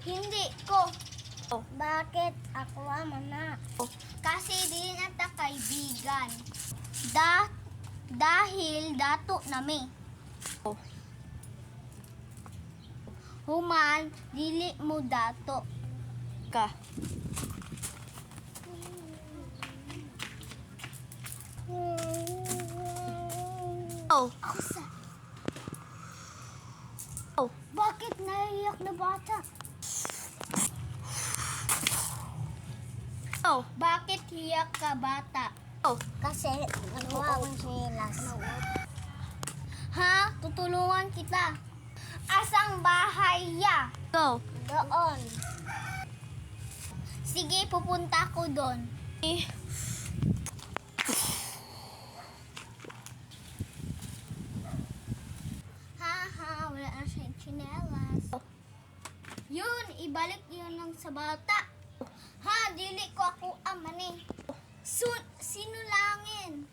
Hindi ko. Bakit ako mana? Kasi di na ta kaibigan. Dahil dato nami. Human, dili mo dato. Ka. Oh. Oh. Bakit naiyak na bata? Oh. Bakit hiyak ka bata? Oh. Kasi nagawa akong silas. Ha? Tutulungan kita. Asang bahay ya? Go. Doon. Sige, pupunta ko doon. Haha, wala na siyang tsinelas. Yun, ibalik yun lang sa bata. Ha, dili ko ako aman eh. Sinulangin.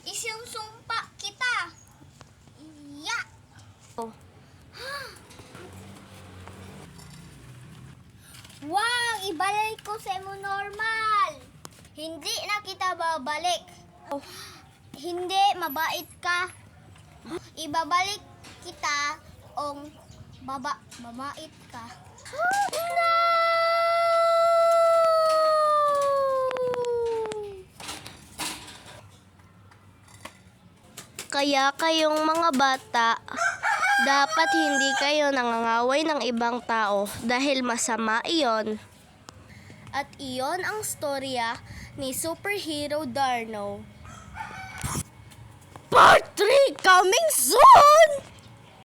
Isusumpa kita. Ya. Oh. Wag, ibalik ko sa imo normal. Hindi na kita babalik. Oh. Hindi, mabait ka. Ibabalik kita ong mabait ka. No! Kaya kayong mga bata, dapat hindi kayo nangangaway ng ibang tao dahil masama iyon. At iyon ang storya ni Superhero Darno. Part 3 coming soon!